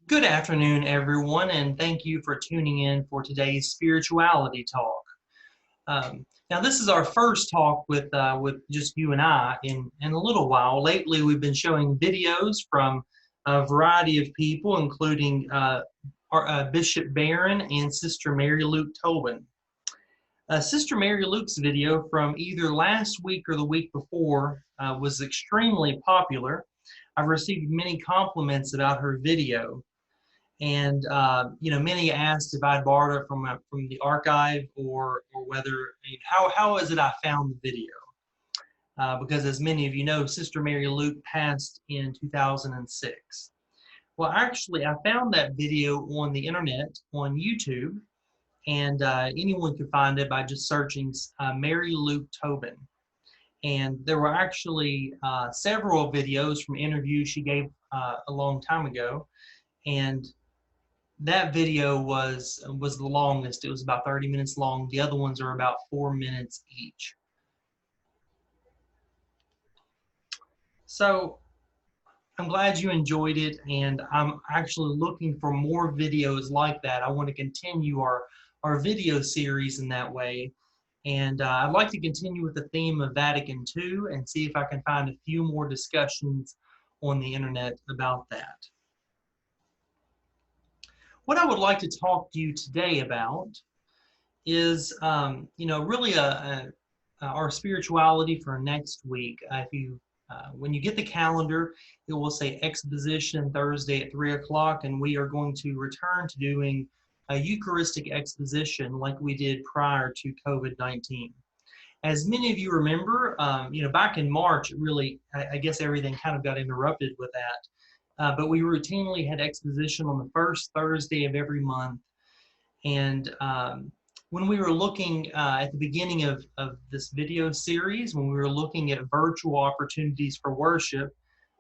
Good afternoon, everyone, and thank you for tuning in for today's spirituality talk. Now, this is our first talk with just you and I in a little while. Lately, we've been showing videos from a variety of people, including Bishop Barron and Sister Mary Luke Tobin. Sister Mary Luke's video from either last week or the week before was extremely popular. I've received many compliments about her video. And many asked if I'd borrowed it from the archive or whether how is it I found the video? Because as many of you know, Sister Mary Luke passed in 2006. Well, actually, I found that video on the internet on YouTube, and anyone could find it by just searching Mary Luke Tobin. And there were actually several videos from interviews she gave a long time ago, and that video was the longest. It was about 30 minutes long. The other ones are about 4 minutes each. So I'm glad you enjoyed it, and I'm actually looking for more videos like that. I want to continue our video series in that way. And I'd like to continue with the theme of Vatican II and see if I can find a few more discussions on the internet about that. What I would like to talk to you today about is, really our spirituality for next week. If you, when you get the calendar, it will say Exposition Thursday at 3 o'clock, and we are going to return to doing a Eucharistic exposition like we did prior to COVID-19. As many of you remember, back in March, really, I guess everything kind of got interrupted with that. But we routinely had exposition on the first Thursday of every month. And when we were looking at the beginning of this video series, when we were looking at virtual opportunities for worship,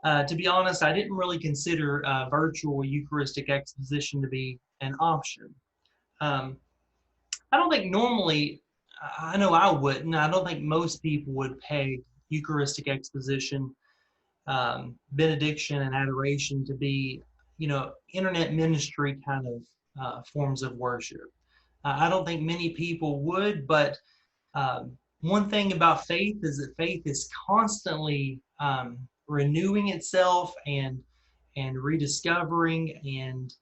to be honest, I didn't really consider virtual Eucharistic exposition to be an option. I don't think normally, I know I wouldn't, I don't think most people would peg Eucharistic exposition, benediction, and adoration to be, internet ministry kind of forms of worship. I don't think many people would, but one thing about faith is that faith is constantly renewing itself and rediscovering, and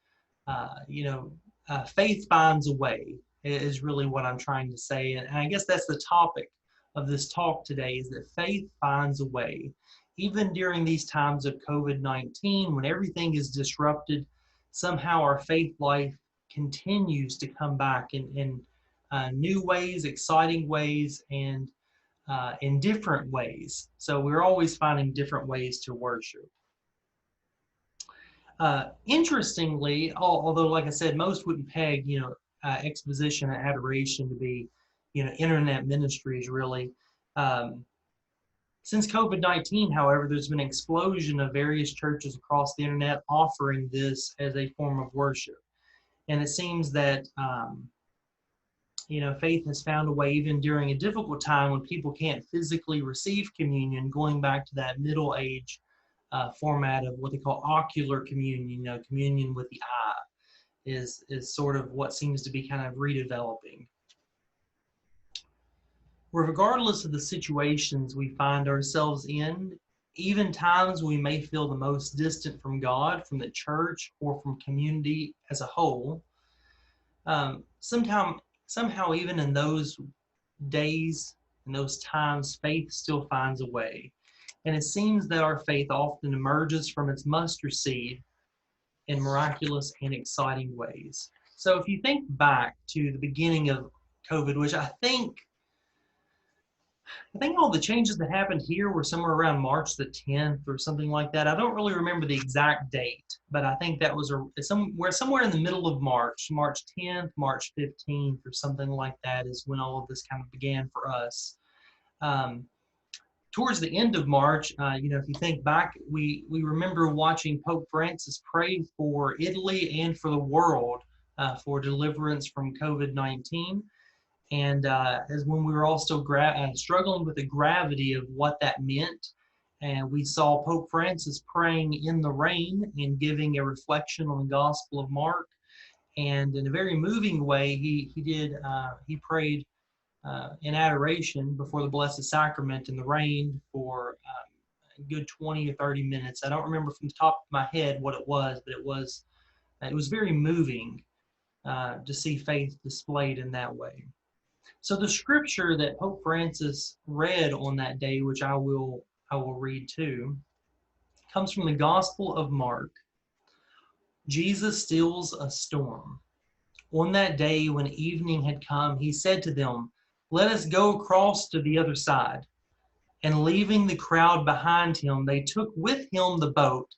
faith finds a way is really what I'm trying to say, and I guess that's the topic of this talk today: is that faith finds a way, even during these times of COVID-19, when everything is disrupted. Somehow our faith life continues to come back in new ways, exciting ways, and in different ways. So we're always finding different ways to worship. Interestingly, although like I said, most wouldn't peg exposition and adoration to be internet ministries really. Since COVID-19, however, there's been an explosion of various churches across the internet offering this as a form of worship. And it seems that, faith has found a way, even during a difficult time when people can't physically receive communion, going back to that Middle Age format of what they call ocular communion, communion with the eye, is sort of what seems to be kind of redeveloping. Regardless of the situations we find ourselves in, even times we may feel the most distant from God, from the church, or from community as a whole, somehow even in those days and those times, faith still finds a way. And it seems that our faith often emerges from its mustard seed in miraculous and exciting ways. So if you think back to the beginning of COVID, which I think all the changes that happened here were somewhere around March the 10th or something like that. I don't really remember the exact date, but I think that was somewhere in the middle of March, March 10th, March 15th, or something like that is when all of this kind of began for us. Towards the end of March, if you think back, we remember watching Pope Francis pray for Italy and for the world for deliverance from COVID-19. And as when we were all still struggling with the gravity of what that meant, And we saw Pope Francis praying in the rain and giving a reflection on the Gospel of Mark. And in a very moving way, he prayed in adoration before the Blessed Sacrament in the rain for a good 20 or 30 minutes. I don't remember from the top of my head what it was, but it was very moving to see faith displayed in that way. So the scripture that Pope Francis read on that day, which I will read too, comes from the Gospel of Mark. Jesus stills a storm. On that day when evening had come, he said to them, "Let us go across to the other side." And leaving the crowd behind him, they took with him the boat,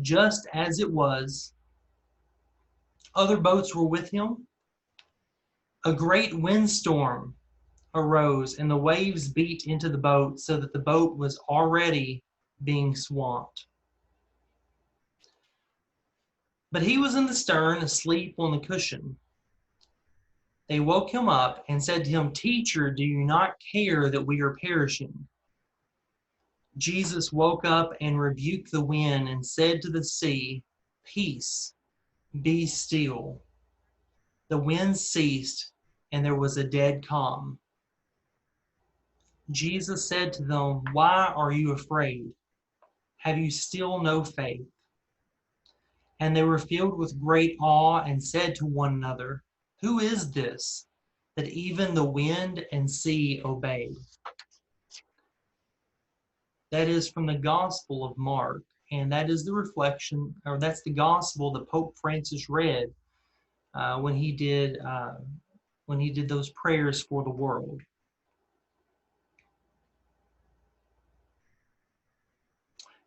just as it was. Other boats were with him. A great windstorm arose, and the waves beat into the boat, so that the boat was already being swamped. But he was in the stern, asleep on the cushion. They woke him up and said to him, "Teacher, do you not care that we are perishing?" Jesus woke up and rebuked the wind and said to the sea, "Peace, be still." The wind ceased, and there was a dead calm. Jesus said to them, "Why are you afraid? Have you still no faith?" And they were filled with great awe and said to one another, "Who is this, that even the wind and sea obey?" That is from the Gospel of Mark, and that is the reflection, or that's the Gospel that Pope Francis read when he did those prayers for the world.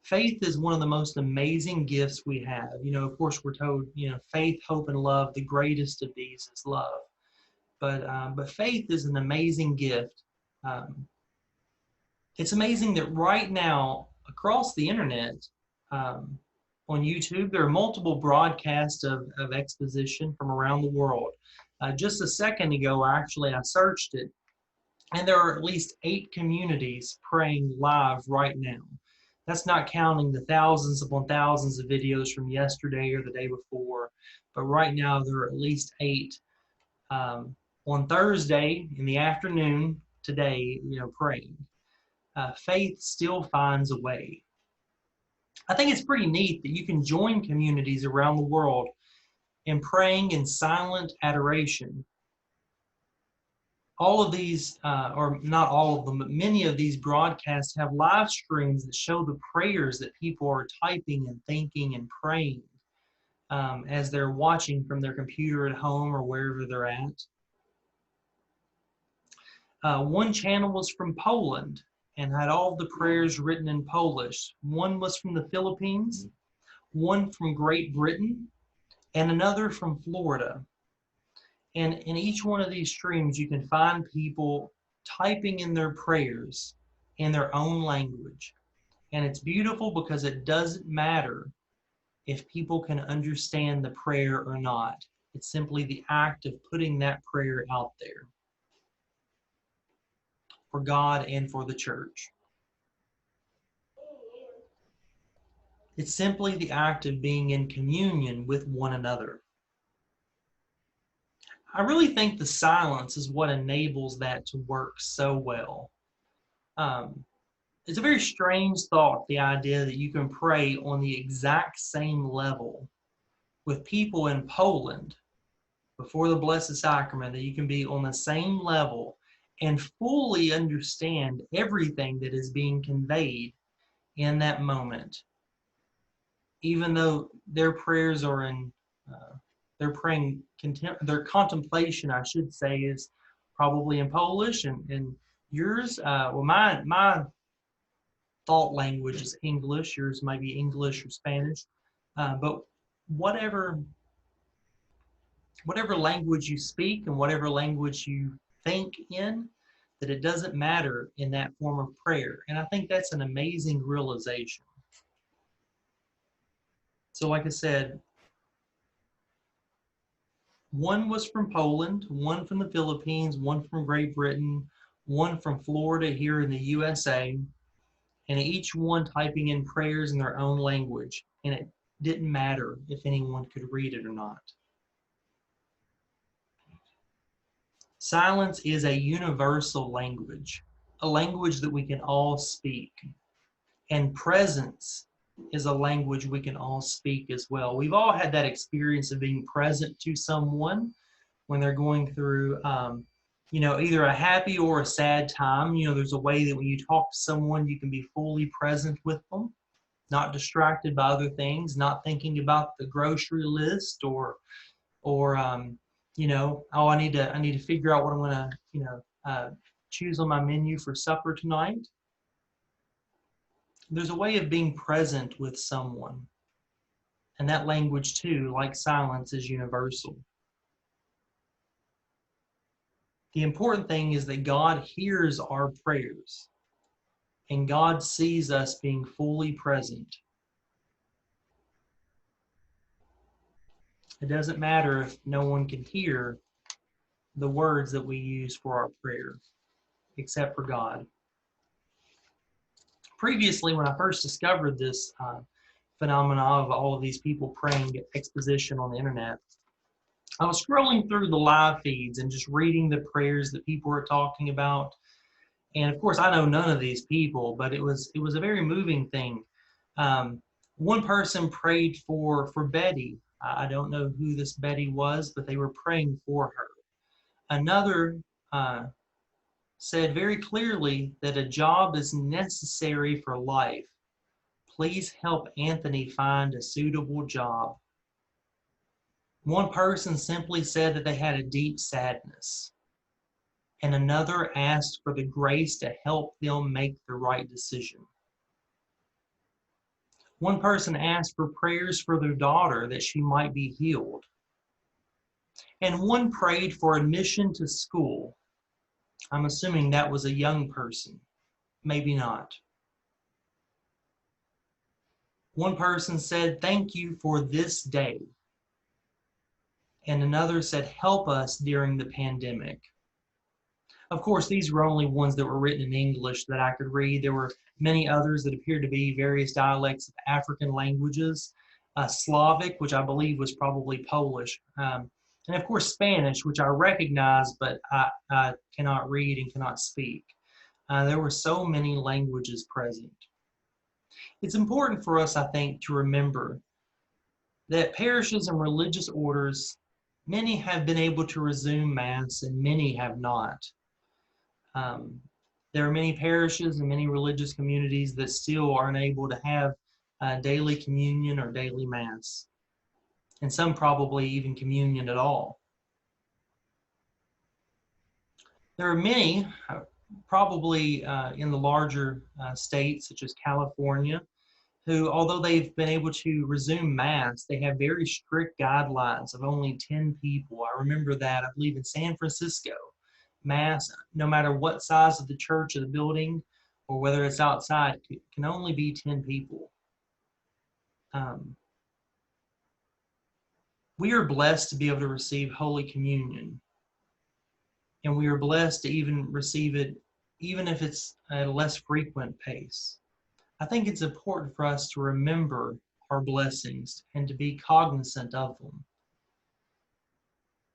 Faith is one of the most amazing gifts we have. Of course, we're told, faith, hope, and love. The greatest of these is love. But faith is an amazing gift. It's amazing that right now, across the internet, on YouTube, there are multiple broadcasts of exposition from around the world. Just a second ago, I searched it, and there are at least 8 communities praying live right now. That's not counting the thousands upon thousands of videos from yesterday or the day before, but right now there are at least 8 on Thursday in the afternoon today, praying. Faith still finds a way. I think it's pretty neat that you can join communities around the world in praying in silent adoration. All of these, or not all of them, but many of these broadcasts have live streams that show the prayers that people are typing and thinking and praying as they're watching from their computer at home or wherever they're at. One channel was from Poland and had all the prayers written in Polish. One was from the Philippines, one from Great Britain, and another from Florida. And in each one of these streams, you can find people typing in their prayers in their own language. And it's beautiful because it doesn't matter if people can understand the prayer or not. It's simply the act of putting that prayer out there for God and for the church. It's simply the act of being in communion with one another. I really think the silence is what enables that to work so well. It's a very strange thought, the idea that you can pray on the exact same level with people in Poland before the Blessed Sacrament, that you can be on the same level and fully understand everything that is being conveyed in that moment. Even though their prayers are in, they're praying, their contemplation, I should say, is probably in Polish, and yours, my thought language is English, yours might be English or Spanish, but whatever language you speak and whatever language you think in, that it doesn't matter in that form of prayer. And I think that's an amazing realization. So like I said, one was from Poland, one from the Philippines, one from Great Britain, one from Florida here in the USA. and each one typing in prayers in their own language, and it didn't matter if anyone could read it or not. Silence is a universal language, a language that we can all speak. And presence is a language we can all speak as well. We've all had that experience of being present to someone when they're going through, either a happy or a sad time. There's a way that when you talk to someone, you can be fully present with them, not distracted by other things, not thinking about the grocery list or oh, I need to figure out what I'm going to, choose on my menu for supper tonight. There's a way of being present with someone. And that language too, like silence, is universal. The important thing is that God hears our prayers and God sees us being fully present. It doesn't matter if no one can hear the words that we use for our prayer, except for God. Previously, when I first discovered this phenomena of all of these people praying exposition on the internet, I was scrolling through the live feeds and just reading the prayers that people were talking about. And of course, I know none of these people, but it was a very moving thing. One person prayed for Betty. I don't know who this Betty was, but they were praying for her. Another said very clearly that a job is necessary for life. Please help Anthony find a suitable job. One person simply said that they had a deep sadness, and another asked for the grace to help them make the right decision. One person asked for prayers for their daughter that she might be healed. And one prayed for admission to school. I'm assuming that was a young person. Maybe not. One person said, "Thank you for this day." And another said, "Help us during the pandemic." Of course, these were only ones that were written in English that I could read. There were many others that appeared to be various dialects of African languages, Slavic, which I believe was probably Polish, and of course Spanish, which I recognize, but I cannot read and cannot speak. There were so many languages present. It's important for us, I think, to remember that parishes and religious orders, many have been able to resume Mass and many have not. There are many parishes and many religious communities that still aren't able to have daily communion or daily Mass, and some probably even communion at all. There are many, probably in the larger states such as California, who, although they've been able to resume Mass, they have very strict guidelines of only 10 people. I remember that, I believe in San Francisco, Mass, no matter what size of the church or the building, or whether it's outside, can only be 10 people. We are blessed to be able to receive Holy Communion. And we are blessed to even receive it, even if it's at a less frequent pace. I think it's important for us to remember our blessings and to be cognizant of them,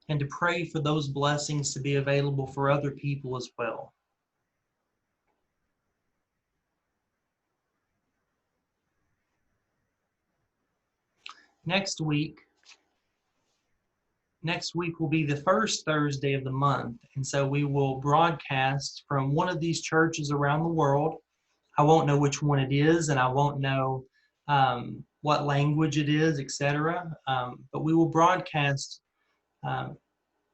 and to pray for those blessings to be available for other people as well. Next week will be the first Thursday of the month, and so we will broadcast from one of these churches around the world. I won't know which one it is, and I won't know what language it is, etc. But we will broadcast a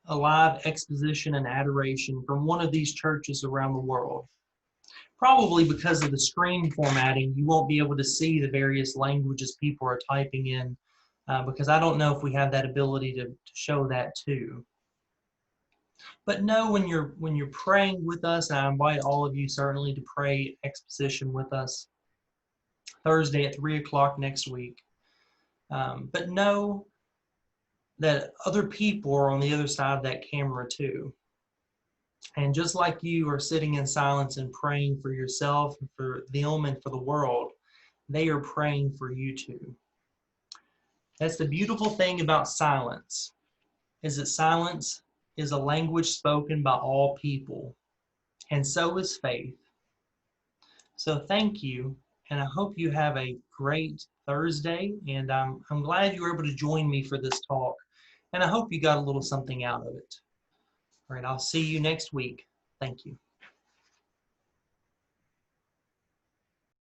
live exposition and adoration from one of these churches around the world. Probably because of the screen formatting, you won't be able to see the various languages people are typing in, because I don't know if we have that ability to show that too. But know when you're praying with us, and I invite all of you certainly to pray exposition with us Thursday at 3 o'clock next week. But know that other people are on the other side of that camera too. And just like you are sitting in silence and praying for yourself, and for them, and for the world, they are praying for you too. That's the beautiful thing about silence, is that silence is a language spoken by all people, and so is faith. So thank you, and I hope you have a great Thursday, and I'm glad you were able to join me for this talk, and I hope you got a little something out of it. All right, I'll see you next week. Thank you.